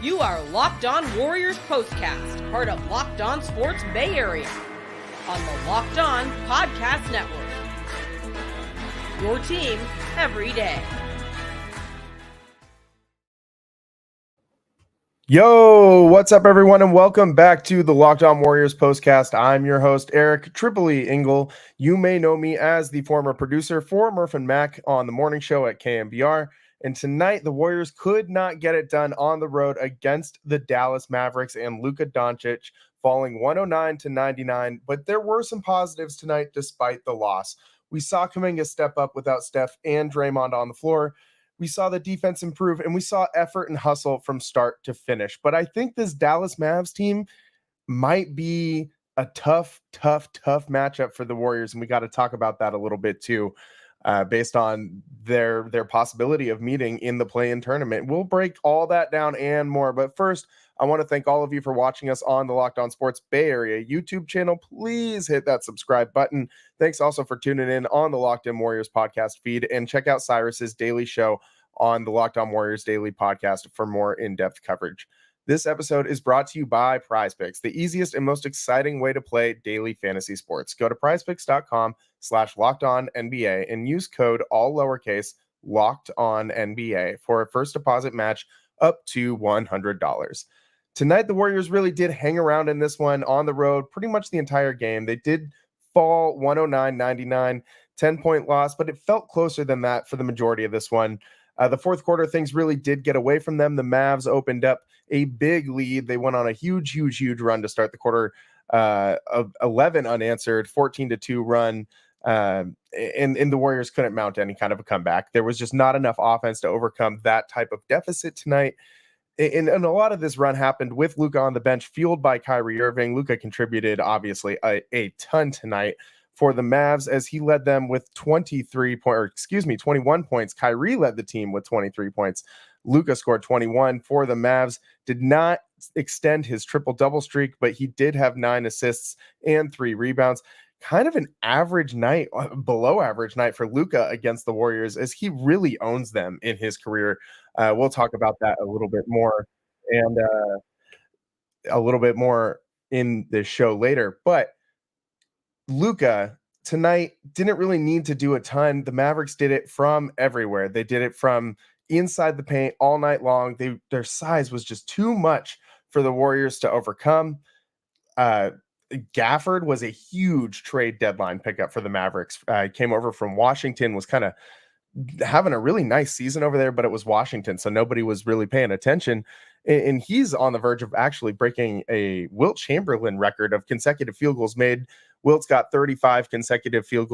You are Locked On Warriors POSTCAST, part of Locked On Sports Bay Area, on the Locked On Podcast Network. Your team every day. Yo, what's up, everyone, and welcome back to the Locked On Warriors Postcast. I'm your host, Eric Tripoli Engel. You may know me as the former producer for Murph and Mac on the morning show at KMBR. And tonight, the Warriors could not get it done on the road against the Dallas Mavericks and Luka Doncic, falling 109-99. But there were some positives tonight despite the loss. We saw Kuminga step up without Steph and Draymond on the floor. We saw the defense improve, and we saw effort and hustle from start to finish. But I think this Dallas Mavs team might be a tough matchup for the Warriors, and we got to talk about that a little bit too, based on their possibility of meeting in the play-in tournament. We'll break all that down and more. But first, I want to thank all of you for watching us on the Locked On Sports Bay Area YouTube channel. Please hit that subscribe button. Thanks also for tuning in on the Locked On Warriors podcast feed, and check out Cyrus's daily show on the Locked On Warriors daily podcast for more in-depth coverage. This episode is brought to you by PrizePicks, the easiest and most exciting way to play daily fantasy sports. Go to prizepicks.com/LockedOnNBA and use code all lowercase LockedOnNBA for a first deposit match up to $100. Tonight, the Warriors really did hang around in this one on the road pretty much the entire game. They did fall 109-99, 10-point loss, but it felt closer than that for the majority of this one. The fourth quarter, things really did get away from them. The Mavs opened up a big lead. They went on a huge run to start the quarter of 11 unanswered, 14-2 run. And the Warriors couldn't mount any kind of a comeback. There was just not enough offense to overcome that type of deficit tonight. And a lot of this run happened with Luka on the bench, fueled by Kyrie Irving. Luka contributed, obviously, a ton tonight for the Mavs as he led them with 21 points. Kyrie led the team with 23 points. Luka scored 21 for the Mavs. Did not extend his triple-double streak, but he did have 9 assists and 3 rebounds. Kind of an average night, below average night for Luka against the Warriors, as he really owns them in his career. We'll talk about that a little bit more and a little bit more in this show later. But Luka tonight didn't really need to do a ton. The Mavericks did it from everywhere. They did it from inside the paint all night long. Their size was just too much for the Warriors to overcome. Gafford was a huge trade deadline pickup for the Mavericks. Came over from Washington, was kind of having a really nice season over there, but it was Washington, so nobody was really paying attention. And he's on the verge of actually breaking a Wilt Chamberlain record of consecutive field goals made. Wilt's got 35 consecutive field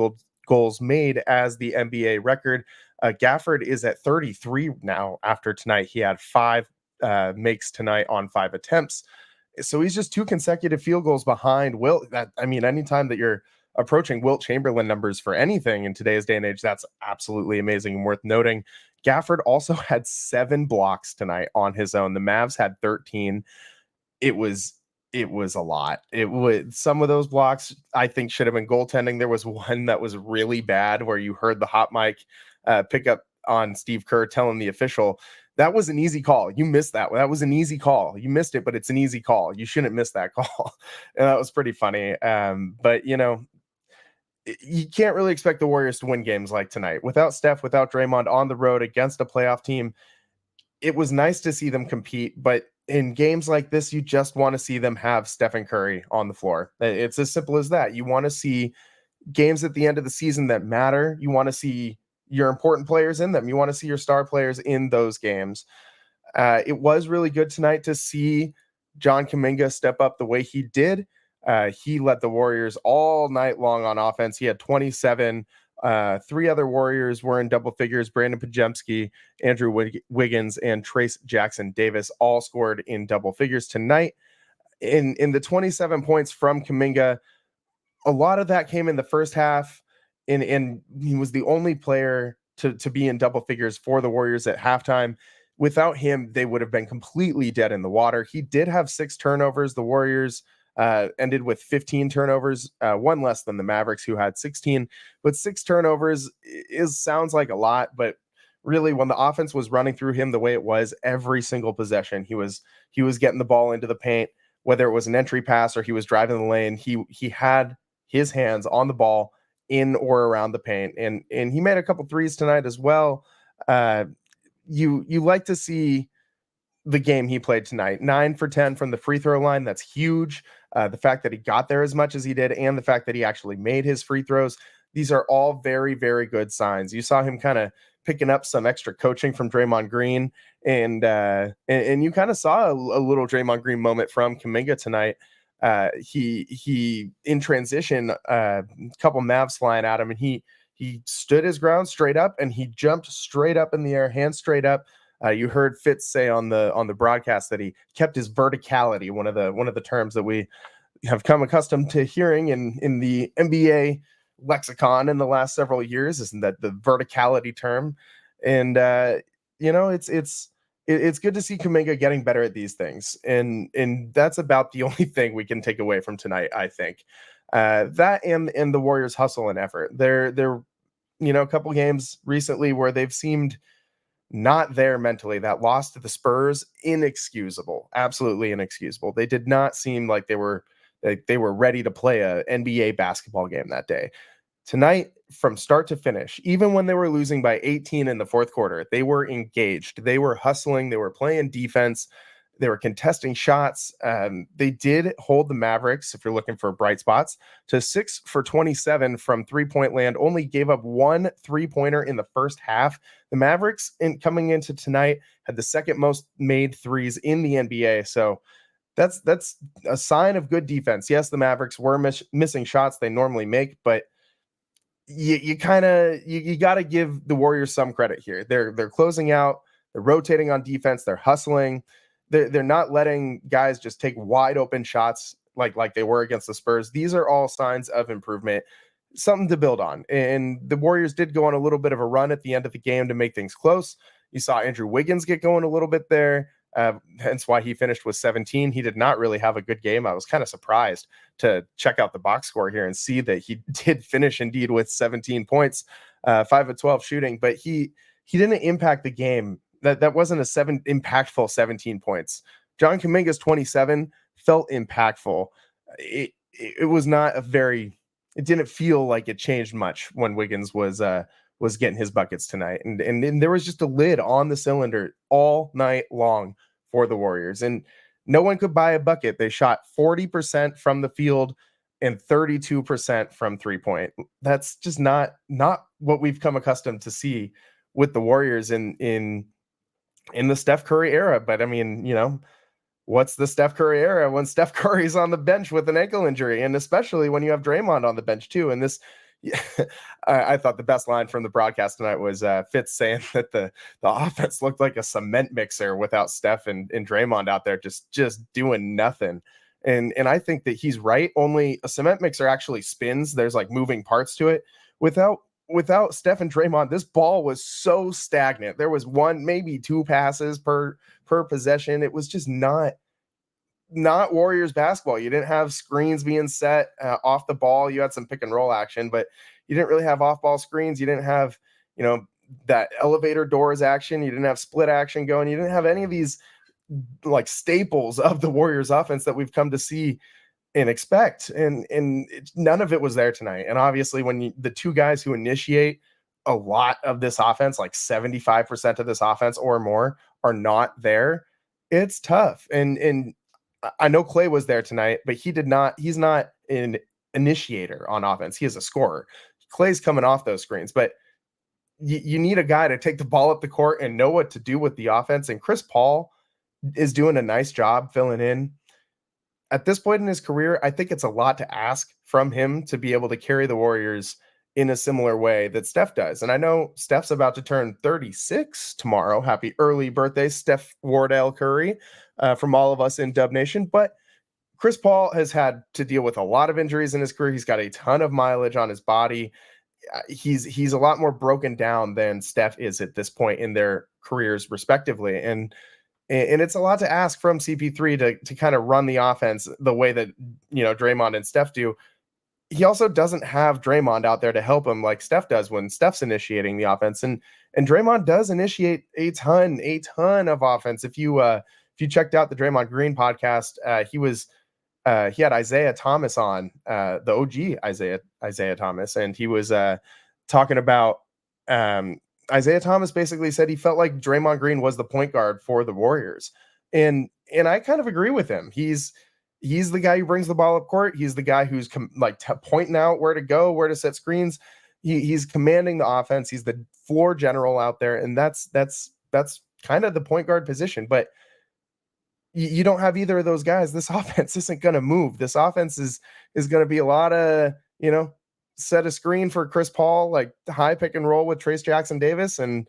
goals made as the NBA record. Gafford is at 33 now after tonight. He had 5 makes tonight on 5 attempts. So he's just 2 consecutive field goals behind Wilt. Anytime that you're approaching Wilt Chamberlain numbers for anything in today's day and age, that's absolutely amazing and worth noting. Gafford also had 7 blocks tonight on his own. The Mavs had 13. It was a lot. Some of those blocks I think should have been goaltending. There was one that was really bad where you heard the hot mic pick up on Steve Kerr telling the official, that was an easy call. You missed that. That was an easy call. You missed it, but it's an easy call. You shouldn't miss that call. And that was pretty funny. But, you can't really expect the Warriors to win games like tonight. Without Steph, without Draymond on the road against a playoff team, it was nice to see them compete. But in games like this, you just want to see them have Stephen Curry on the floor. It's as simple as that. You want to see games at the end of the season that matter. You want to see your important players in them. You want to see your star players in those games. It was really good tonight to see John Kuminga step up the way he did. He led the Warriors all night long on offense. He had 27. 3 other Warriors were in double figures. Brandon Podziemski, Andrew Wiggins, and Trace Jackson Davis all scored in double figures tonight. In the 27 points from Kuminga, a lot of that came in the first half. And he was the only player to be in double figures for the Warriors at halftime. Without him, they would have been completely dead in the water. He did have 6 turnovers. The Warriors ended with 15 turnovers, 1 less than the Mavericks, who had 16. But 6 turnovers sounds like a lot, but really, when the offense was running through him the way it was, every single possession, he was getting the ball into the paint, whether it was an entry pass or he was driving the lane, he had his hands on the ball in or around the paint. And he made a couple threes tonight as well. You like to see the game he played tonight. 9 for 10 from the free throw line. That's huge. The fact that he got there as much as he did, and the fact that he actually made his free throws, these are all very, very good signs. You saw him kind of picking up some extra coaching from Draymond Green, and you kind of saw a little Draymond Green moment from Kuminga tonight. He in transition, a couple Mavs flying at him, and he stood his ground straight up, and he jumped straight up in the air, hands straight up. You heard Fitz say on the broadcast that he kept his verticality, one of the terms that we have come accustomed to hearing in the NBA lexicon in the last several years, isn't that the verticality term? And it's good to see Kuminga getting better at these things, and that's about the only thing we can take away from tonight, I think. That and the Warriors' hustle and effort. They're a couple games recently where they've seemed not there mentally. That loss to the Spurs, inexcusable, absolutely inexcusable. They did not seem like they were ready to play a NBA basketball game that day. Tonight, from start to finish, even when they were losing by 18 in the fourth quarter, they were engaged. They were hustling. They were playing defense. They were contesting shots. They did hold the Mavericks, if you're looking for bright spots, to 6 for 27 from three-point land. Only gave up 1 3-pointer in the first half. The Mavericks, coming into tonight, had the second most made threes in the NBA. So that's a sign of good defense. Yes, the Mavericks were missing shots they normally make, but you got to give the Warriors some credit here. They're closing out. They're rotating on defense. They're hustling. They're not letting guys just take wide open shots like they were against the Spurs. These are all signs of improvement, something to build on. And the Warriors did go on a little bit of a run at the end of the game to make things close. You saw Andrew Wiggins get going a little bit there. Hence why he finished with 17. He did not really have a good game. I was kind of surprised to check out the box score here and see that he did finish indeed with 17 points, 5 of 12 shooting, but he didn't impact the game. That wasn't impactful 17 points. John Kuminga's 27 felt impactful. It was not it didn't feel like it changed much when Wiggins was getting his buckets tonight. And there was just a lid on the cylinder all night long for the Warriors. And no one could buy a bucket. They shot 40% from the field and 32% from 3-point. That's just not what we've come accustomed to see with the Warriors in the Steph Curry era. But I mean, what's the Steph Curry era when Steph Curry's on the bench with an ankle injury, and especially when you have Draymond on the bench too. And this, I thought the best line from the broadcast tonight was Fitz saying that the offense looked like a cement mixer without Steph and Draymond out there just doing nothing. And I think that he's right. Only a cement mixer actually spins. There's like moving parts to it. Without Steph and Draymond, this ball was so stagnant. There was one, maybe 2 passes per possession. It was just not Warriors basketball. You didn't have screens being set off the ball. You had some pick and roll action, but you didn't really have off ball screens. You didn't have, that elevator doors action. You didn't have split action going. You didn't have any of these like staples of the Warriors offense that we've come to see and expect. And none of it was there tonight. And obviously when the two guys who initiate a lot of this offense, like 75% of this offense or more, are not there, it's tough. And I know Clay was there tonight, but he's not an initiator on offense. He is a scorer. Clay's coming off those screens, but you need a guy to take the ball up the court and know what to do with the offense. And Chris Paul is doing a nice job filling in. At this point in his career, I think it's a lot to ask from him to be able to carry the Warriors in a similar way that Steph does. And I know Steph's about to turn 36 tomorrow. Happy early birthday, Steph Wardell Curry, from all of us in Dub Nation. But Chris Paul has had to deal with a lot of injuries in his career. He's got a ton of mileage on his body. He's a lot more broken down than Steph is at this point in their careers, respectively. And it's a lot to ask from CP3 to kind of run the offense the way that, Draymond and Steph do. he also doesn't have Draymond out there to help him like Steph does when Steph's initiating the offense. And Draymond does initiate a ton of offense. If you checked out the Draymond Green podcast, he had Isaiah Thomas on, the OG Isaiah Thomas, and he was talking about Isaiah Thomas basically said he felt like Draymond Green was the point guard for the Warriors. And I kind of agree with him. He's the guy who brings the ball up court. He's the guy who's pointing out where to go, where to set screens. He's commanding the offense. He's the floor general out there, and that's kind of the point guard position. But you don't have either of those guys. This offense isn't going to move. This offense is going to be a lot of, set a screen for Chris Paul, like high pick and roll with Trace Jackson Davis, and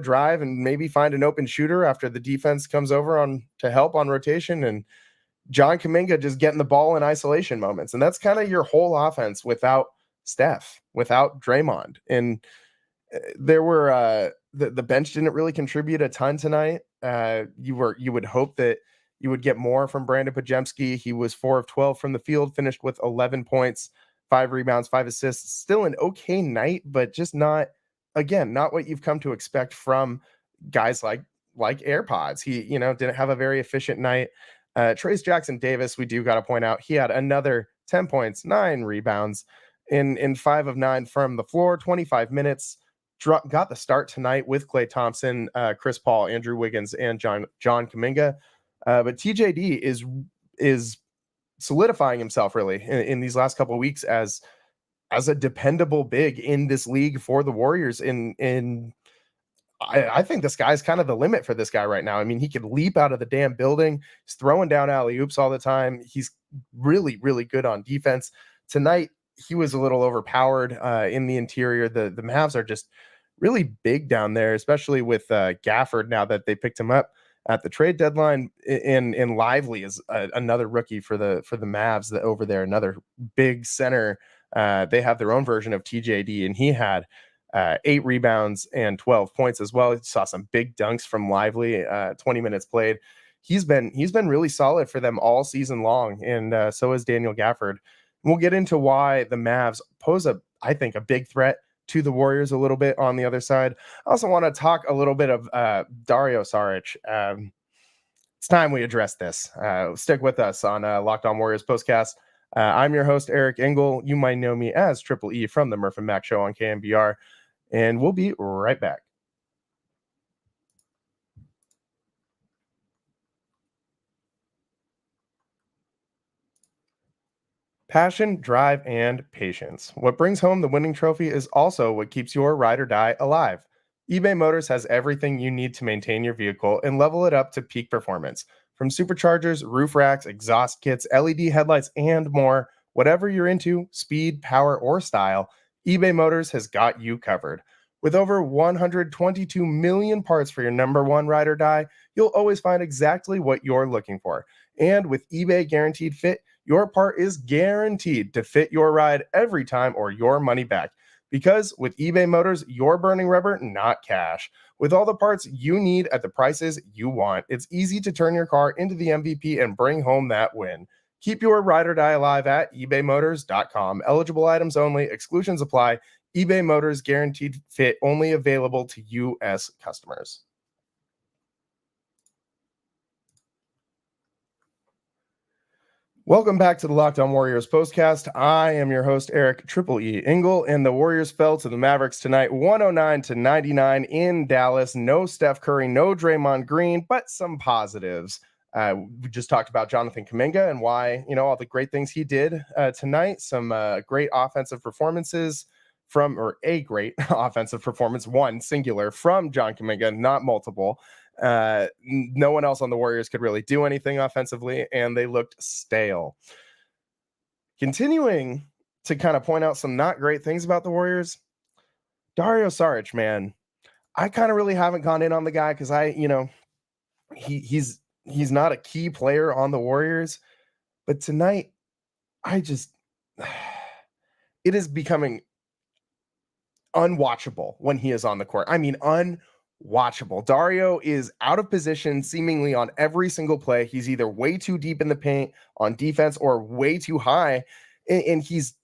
drive and maybe find an open shooter after the defense comes over on to help on rotation, and John Kuminga just getting the ball in isolation moments. And that's kind of your whole offense without Steph, without Draymond. And there were the bench didn't really contribute a ton tonight. You would hope that you would get more from Brandon Podziemski. He was 4 of 12 from the field, finished with 11 points, 5 rebounds, 5 assists. Still an okay night, but just not what you've come to expect from guys like AirPods. He, didn't have a very efficient night. Trace Jackson Davis, we do got to point out, he had another 10 points, 9 rebounds in 5 of 9 from the floor, 25 minutes. Got the start tonight with Klay Thompson, Chris Paul, Andrew Wiggins, and John Kuminga. But TJD is solidifying himself really in these last couple of weeks as a dependable big in this league for the Warriors. I think the sky's kind of the limit for this guy right now. I mean, he could leap out of the damn building. He's throwing down alley-oops all the time. He's really, really good on defense. Tonight, he was a little overpowered in the interior. The Mavs are just really big down there, especially with Gafford now that they picked him up at the trade deadline. And Lively is another rookie for the Mavs over there, another big center. They have their own version of TJD, and he had 8 rebounds and 12 points as well. He saw some big dunks from Lively, 20 minutes played. He's been really solid for them all season long, and so is Daniel Gafford. We'll get into why the Mavs pose I think a big threat to the Warriors a little bit on the other side. I also want to talk a little bit of Dario Saric. It's time we address this. Stick with us on Locked On Warriors Postcast. I'm your host, Eric Engel. You might know me as Triple E from the Murph and Mac Show on KMBR. And we'll be right back. Passion, drive, and patience. What brings home the winning trophy is also what keeps your ride or die alive. eBay Motors has everything you need to maintain your vehicle and level it up to peak performance. From superchargers, roof racks, exhaust kits, LED headlights, and more, whatever you're into, speed, power, or style, eBay Motors has got you covered. With over 122 million parts for your number one ride or die, you'll always find exactly what you're looking for. And with eBay Guaranteed Fit, your part is guaranteed to fit your ride every time or your money back. Because with eBay Motors, you're burning rubber, not cash. With all the parts you need at the prices you want, it's easy to turn your car into the MVP and bring home that win. Keep your ride or die alive at ebaymotors.com. Eligible items only. Exclusions apply. eBay Motors Guaranteed Fit only available to U.S. customers. Welcome back to the Locked On Warriors Postcast. I am your host, Eric Triple E Engel, and the Warriors fell to the Mavericks tonight, 109-99 in Dallas. No Steph Curry, no Draymond Green, but some positives. We just talked about Jonathan Kuminga and why, all the great things he did tonight. Some great offensive performances a great offensive performance, one singular from John Kuminga, not multiple. No one else on the Warriors could really do anything offensively, and they looked stale. Continuing to kind of point out some not great things about the Warriors, Dario Saric, man, I kind of really haven't gone in on the guy because he's not a key player on the Warriors, but tonight it is becoming unwatchable when he is on the court. I mean, unwatchable. Dario is out of position seemingly on every single play. He's either way too deep in the paint on defense or way too high. and he's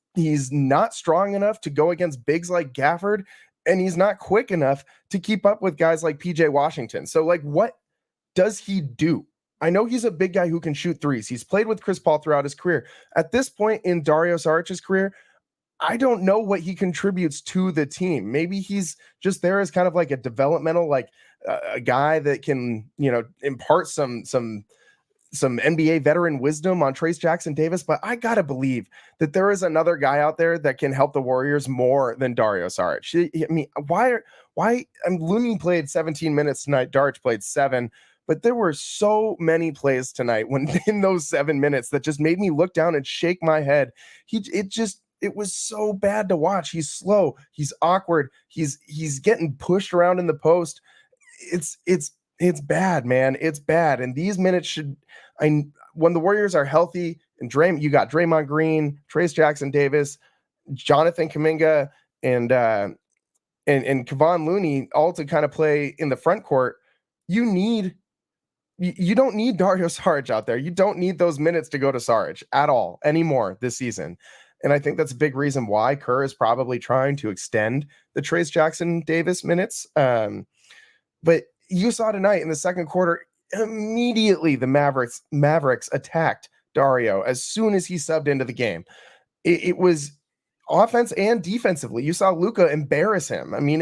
not strong enough to go against bigs like Gafford, and he's not quick enough to keep up with guys like PJ Washington. So like, what does he do? I know he's a big guy who can shoot threes. He's played with Chris Paul throughout his career. At this point in Dario Saric's career, I don't know what he contributes to the team. Maybe he's just there as kind of like a developmental, like a guy that can, impart some NBA veteran wisdom on Trayce Jackson-Davis. But I got to believe that there is another guy out there that can help the Warriors more than Dario Saric. I mean, Looney played 17 minutes tonight. Darch played 7. But there were so many plays tonight when in those 7 minutes that just made me look down and shake my head. It was so bad to watch. He's slow. He's awkward. He's getting pushed around in the post. It's bad, man. It's bad. And these minutes when the Warriors are healthy and you got Draymond Green, Trayce Jackson-Davis, Jonathan Kuminga, and Kevon Looney all to kind of play in the front court. You don't need Dario Saric out there. You don't need those minutes to go to Saric at all anymore this season. And I think that's a big reason why Kerr is probably trying to extend the Trayce Jackson-Davis minutes. But you saw tonight in the second quarter, immediately the Mavericks attacked Dario as soon as he subbed into the game. It was offense and defensively. You saw Luka embarrass him. I mean,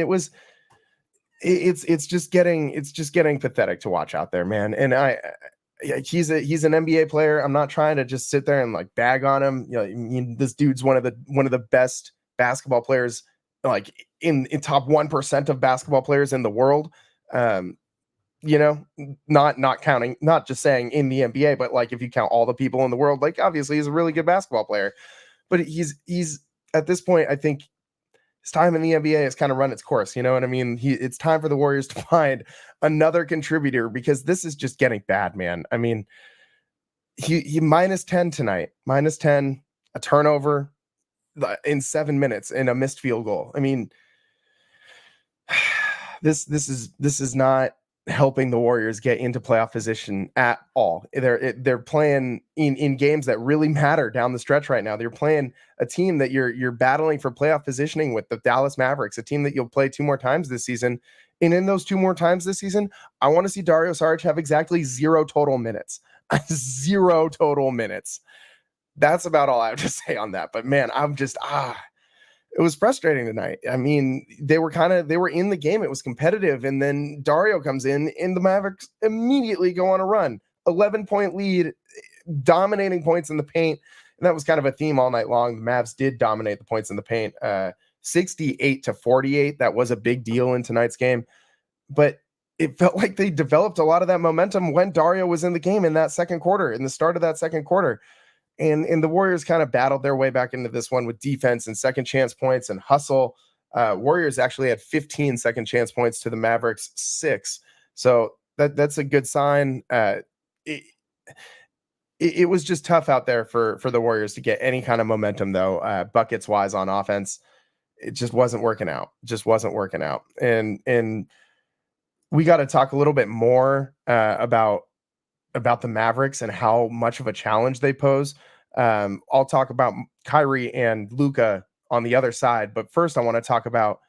it's just getting pathetic to watch out there, man. And he's an NBA player. I'm not trying to just sit there and like bag on him. This dude's one of the best basketball players, like in top 1% of basketball players in the world. Not counting, not just saying in the NBA, but like if you count all the people in the world, like obviously he's a really good basketball player. But he's at this point, I think his time in the NBA has kind of run its course. You know what I mean? It's time for the Warriors to find another contributor because this is just getting bad, man. I mean, he -10 tonight, -10, a turnover in 7 minutes and a missed field goal. I mean, this is not helping the Warriors get into playoff position at all. They're playing in games that really matter down the stretch right now. They're playing a team that you're battling for playoff positioning with, the Dallas Mavericks, a team that you'll play 2 more times this season. And in those 2 more times this season, I want to see Dario Saric have exactly 0 total minutes. 0 total minutes. That's about all I have to say on that. But man, I'm just it was frustrating tonight. I mean, they were in the game. It was competitive. And then Dario comes in and the Mavericks immediately go on a run. 11-point lead, dominating points in the paint. And that was kind of a theme all night long. The Mavs did dominate the points in the paint. 68-48. That was a big deal in tonight's game. But it felt like they developed a lot of that momentum when Dario was in the game in that second quarter, in the start of that second quarter. And the Warriors kind of battled their way back into this one with defense and second chance points and hustle. Warriors actually had 15 second chance points to the Mavericks 6. So that's a good sign. It was just tough out there for the Warriors to get any kind of momentum, though, buckets wise on offense. It just wasn't working out. And we got to talk a little bit more about the Mavericks and how much of a challenge they pose. I'll talk about Kyrie and Luka on the other side, but first I want to talk about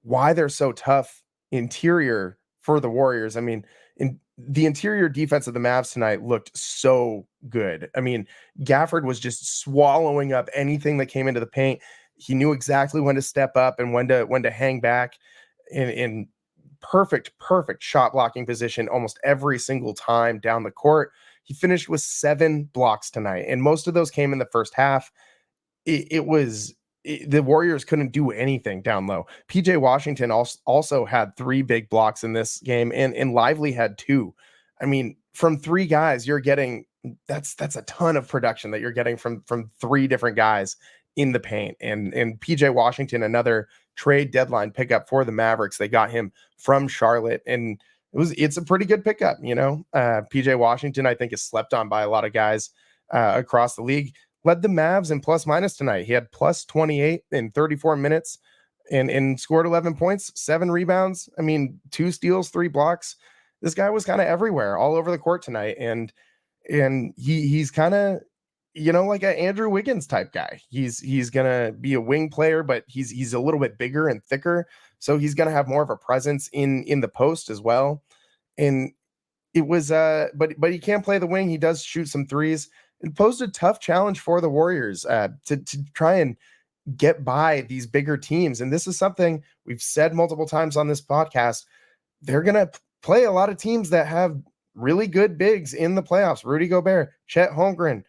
why they're so tough interior for the Warriors. I mean, in the interior defense of the Mavs tonight looked so good. I mean, Gafford was just swallowing up anything that came into the paint. He knew exactly when to step up and when to hang back in perfect shot blocking position almost every single time down the court. He finished with 7 blocks tonight, and most of those came in the first half. The Warriors couldn't do anything down low. PJ Washington also had 3 big blocks in this game, and Lively had 2. I mean, from 3 guys, you're getting that's a ton of production that you're getting from 3 different guys in the paint. And PJ Washington, another trade deadline pickup for the Mavericks. They got him from Charlotte, and it's a pretty good pickup. PJ Washington, I think, is slept on by a lot of guys across the league. Led the Mavs in plus minus tonight. He had plus 28 in 34 minutes and scored 11 points, 7 rebounds. I mean, 2 steals, 3 blocks. This guy was kind of everywhere, all over the court tonight. And he's kind of like an Andrew Wiggins type guy. He's gonna be a wing player, but he's a little bit bigger and thicker, so he's gonna have more of a presence in the post as well. And it was but he can't play the wing. He does shoot some threes. It posed a tough challenge for the Warriors to try and get by these bigger teams. And this is something we've said multiple times on this podcast. They're gonna play a lot of teams that have really good bigs in the playoffs. Rudy Gobert, Chet Holmgren,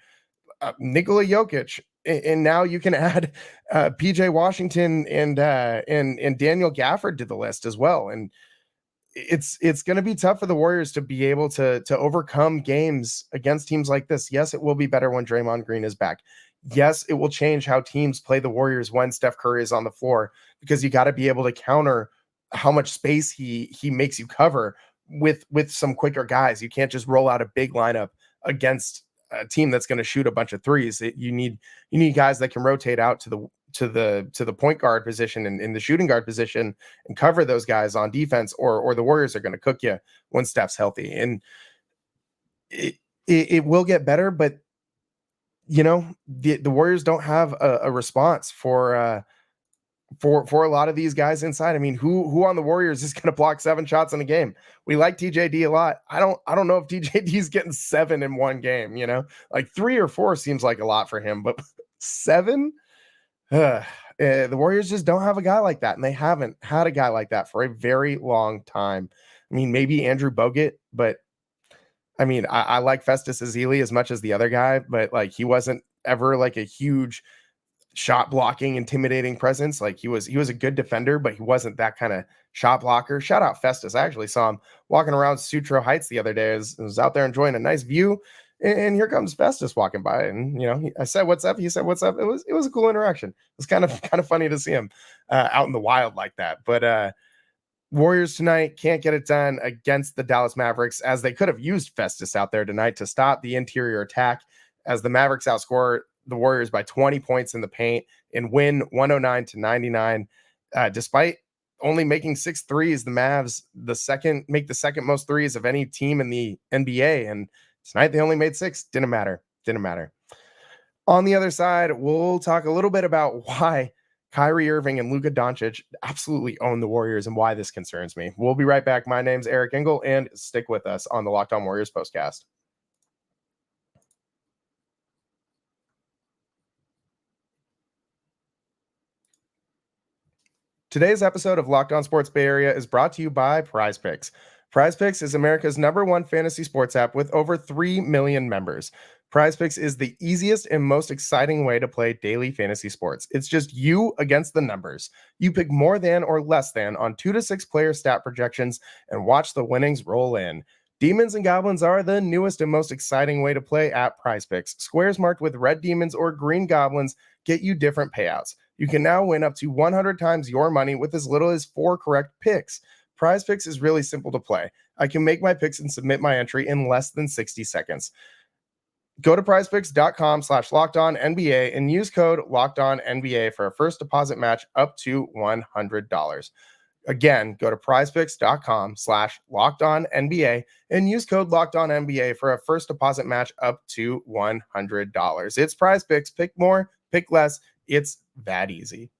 Nikola Jokic, and now you can add PJ Washington and Daniel Gafford to the list as well. And it's going to be tough for the Warriors to be able to overcome games against teams like this. Yes, it will be better when Draymond Green is back. Yes, it will change how teams play the Warriors when Steph Curry is on the floor, because you got to be able to counter how much space he makes you cover with some quicker guys. You can't just roll out a big lineup against a team that's going to shoot a bunch of threes. You need guys that can rotate out to the point guard position and in the shooting guard position and cover those guys on defense, or the Warriors are going to cook you when Steph's healthy. And it will get better, but the Warriors don't have a response for a lot of these guys inside. I mean, who on the Warriors is going to block 7 shots in a game? We like TJD a lot. I don't know if TJD is getting 7 in one game, like 3 or 4 seems like a lot for him, but 7? The Warriors just don't have a guy like that, and they haven't had a guy like that for a very long time. I mean, maybe Andrew Bogut, but I mean, I like Festus Ezeli as much as the other guy, but like he wasn't ever like a huge shot blocking, intimidating presence. Like he was a good defender, but he wasn't that kind of shot blocker. Shout out Festus. I actually saw him walking around Sutro Heights the other day. I was out there enjoying a nice view, and here comes Festus walking by, and I said, "What's up?" He said, "What's up?" It was a cool interaction. It was kind of funny to see him out in the wild like that. But Warriors tonight can't get it done against the Dallas Mavericks, as they could have used Festus out there tonight to stop the interior attack, as the Mavericks outscore the Warriors by 20 points in the paint and win 109-99. Despite only making 6 threes, the Mavs make the second most threes of any team in the NBA. And tonight they only made 6. Didn't matter. On the other side, we'll talk a little bit about why Kyrie Irving and Luka Doncic absolutely own the Warriors and why this concerns me. We'll be right back. My name's Eric Engel, and stick with us on the Locked On Warriors postcast. Today's episode of Locked On Sports Bay Area is brought to you by PrizePicks. PrizePicks is America's #1 fantasy sports app with over 3 million members. PrizePicks is the easiest and most exciting way to play daily fantasy sports. It's just you against the numbers. You pick more than or less than on 2 to 6 player stat projections and watch the winnings roll in. Demons and Goblins are the newest and most exciting way to play at PrizePicks. Squares marked with red demons or green goblins get you different payouts. You can now win up to 100 times your money with as little as 4 correct picks. PrizePicks is really simple to play. I can make my picks and submit my entry in less than 60 seconds. Go to prizepicks.com/LockedOnNBA and use code LockedOnNBA for a first deposit match up to $100. Again, go to prizepicks.com/LockedOnNBA and use code LockedOnNBA for a first deposit match up to $100. It's PrizePicks. Pick more, pick less. It's that easy.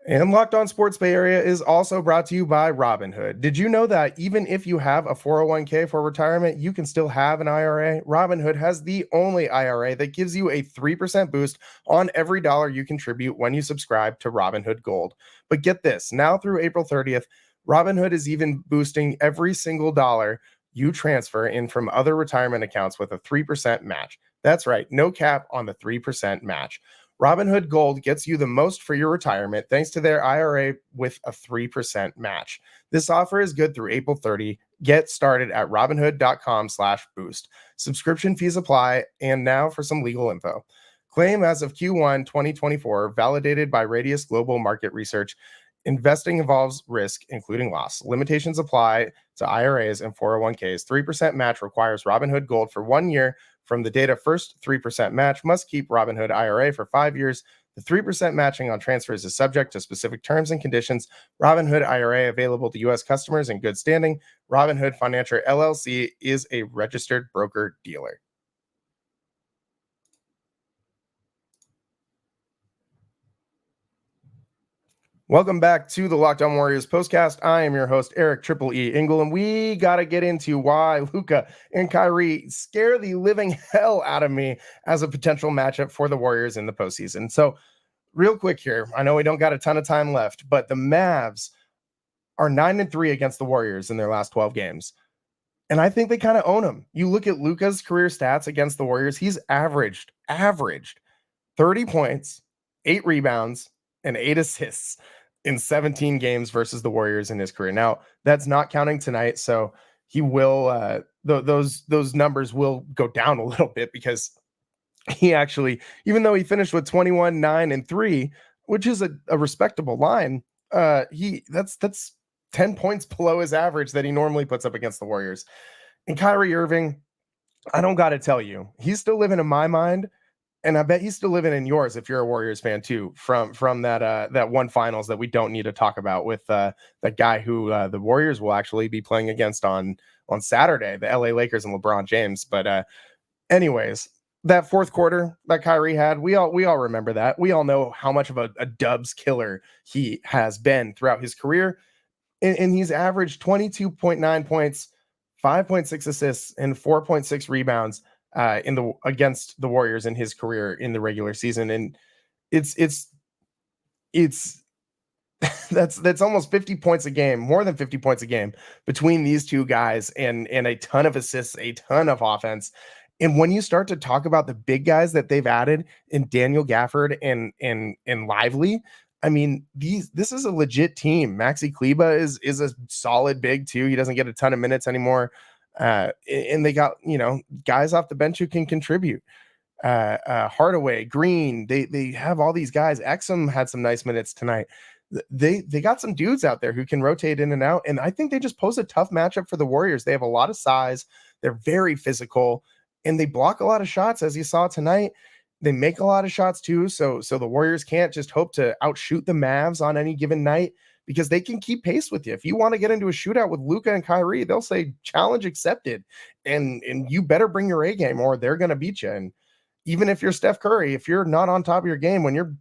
And Locked On Sports Bay Area is also brought to you by Robinhood. Did you know that even if you have a 401k for retirement, you can still have an IRA? Robinhood has the only IRA that gives you a 3% boost on every dollar you contribute when you subscribe to Robinhood Gold. But get this, now through April 30th, Robinhood is even boosting every single dollar you transfer in from other retirement accounts with a 3% match. That's right, no cap on the 3% match. Robinhood Gold gets you the most for your retirement thanks to their IRA with a 3% match. This offer is good through April 30. Get started at robinhood.com/boost. Subscription fees apply. And now for some legal info. Claim as of Q1 2024, validated by Radius Global Market Research. Investing involves risk, including loss. Limitations apply to IRAs and 401ks. 3% match requires Robinhood Gold for 1 year. From the date of first 3% match, must keep Robinhood IRA for 5 years. The 3% matching on transfers is subject to specific terms and conditions. Robinhood IRA available to U.S. customers in good standing. Robinhood Financial LLC is a registered broker-dealer. Welcome back to the Locked On Warriors postcast. I am your host, Eric Triple E Engel, and we got to get into why Luka and Kyrie scare the living hell out of me as a potential matchup for the Warriors in the postseason. So, real quick here, I know we don't got a ton of time left, but the Mavs are 9-3 against the Warriors in their last 12 games. And I think they kind of own them. You look at Luka's career stats against the Warriors, he's averaged 30 points, 8 rebounds, and 8 assists in 17 games versus the Warriors in his career. Now, that's not counting tonight, so he will those numbers will go down a little bit because he actually, even though he finished with 21, 9, and 3, which is a respectable line, that's 10 points below his average that he normally puts up against the Warriors. And Kyrie Irving, I don't got to tell you, he's still living in my mind. And I bet he's still living in yours if you're a Warriors fan too, from that one finals that we don't need to talk about with that guy who the Warriors will actually be playing against on Saturday, the LA Lakers and LeBron James. But anyways, that fourth quarter that Kyrie had, we all remember that. We all know how much of a Dubs killer he has been throughout his career. And he's averaged 22.9 points, 5.6 assists, and 4.6 rebounds against the Warriors in his career in the regular season. And it's that's almost 50 points a game, more than 50 points a game between these two guys, and a ton of assists, a ton of offense. And when you start to talk about the big guys that they've added in Daniel Gafford and Lively, I mean, this is a legit team. Maxi Kleba is a solid big too. He doesn't get a ton of minutes anymore. And they got, guys off the bench who can contribute. Hardaway, Green, they have all these guys. Exum had some nice minutes tonight. They got some dudes out there who can rotate in and out. And I think they just pose a tough matchup for the Warriors. They have a lot of size. They're very physical, and they block a lot of shots, as you saw tonight. They make a lot of shots too. So the Warriors can't just hope to outshoot the Mavs on any given night, because they can keep pace with you. If you want to get into a shootout with Luka and Kyrie, they'll say challenge accepted, and you better bring your A game or they're going to beat you. And even if you're Steph Curry, if you're not on top of your game when you're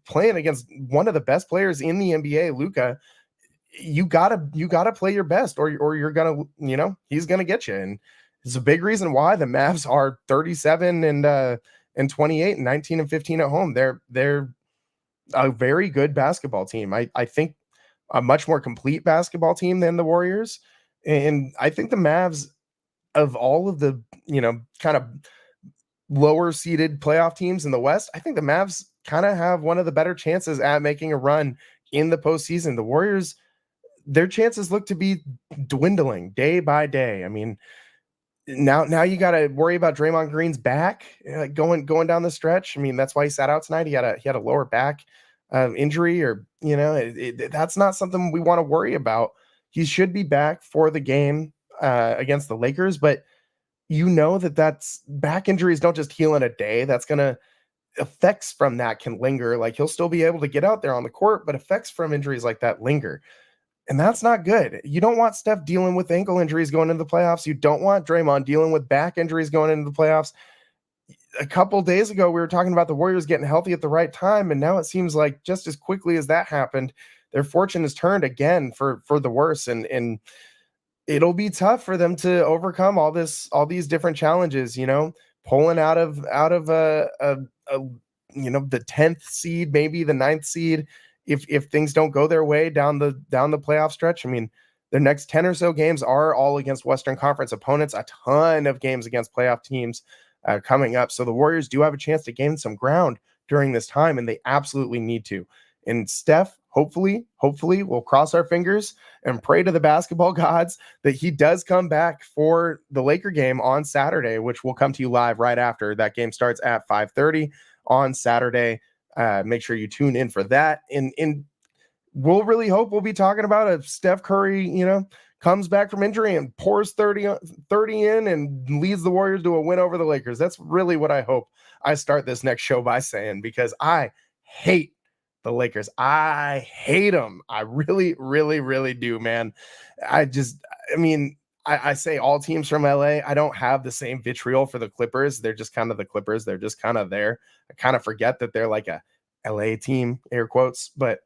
playing against one of the best players in the NBA, Luka, you gotta play your best, or you're gonna, he's gonna get you. And it's a big reason why the Mavs are 37 and 28 and 19 and 15 at home. They're a very good basketball team. I think a much more complete basketball team than the Warriors. And I think the Mavs, of all of the, kind of lower seeded playoff teams in the West, I think the Mavs kind of have one of the better chances at making a run in the postseason. The Warriors, their chances look to be dwindling day by day. I mean, now you got to worry about Draymond Green's back going down the stretch. I mean, that's why he sat out tonight. He had a lower back injury, or that's not something we want to worry about. He should be back for the game against the Lakers, but that's back injuries don't just heal in a day. That's gonna effects from that can linger. Like, he'll still be able to get out there on the court, but effects from injuries like that linger, and that's not good. You don't want Steph dealing with ankle injuries going into the playoffs. You don't want Draymond dealing with back injuries going into the playoffs. A couple days ago, we were talking about the Warriors getting healthy at the right time, and now it seems like just as quickly as that happened, their fortune has turned again for the worse, and it'll be tough for them to overcome all these different challenges. Pulling out of the 10th seed, maybe the 9th seed, if things don't go their way down the playoff stretch. I mean, their next 10 or so games are all against Western Conference opponents. A ton of games against playoff teams coming up. So the Warriors do have a chance to gain some ground during this time, and they absolutely need to. And Steph, hopefully, we'll cross our fingers and pray to the basketball gods that he does come back for the Laker game on Saturday, which will come to you live right after. That game starts at 5:30 on Saturday. Make sure you tune in for that. And we'll really hope we'll be talking about a Steph Curry, comes back from injury and pours 30 in and leads the Warriors to a win over the Lakers. That's really what I hope I start this next show by saying, because I hate the Lakers. I hate them. I really, really, really do, man. I mean, I say all teams from LA. I don't have the same vitriol for the Clippers. They're just kind of the Clippers. They're just kind of there. I kind of forget that they're like a LA team, air quotes. But,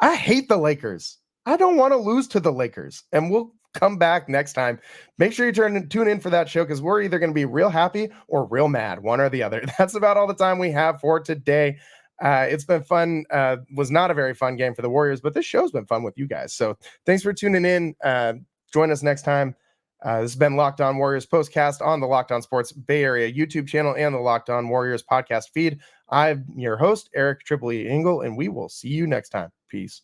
I hate the Lakers. I don't want to lose to the Lakers. And we'll come back next time. Make sure you tune in for that show because we're either going to be real happy or real mad, one or the other. That's about all the time we have for today. It's been fun. Was not a very fun game for the Warriors, but this show's been fun with you guys. So thanks for tuning in. Join us next time. This has been Locked On Warriors Postcast on the Locked On Sports Bay Area YouTube channel and the Locked On Warriors podcast feed. I'm your host, Eric Triple E Engel, and we will see you next time. Peace.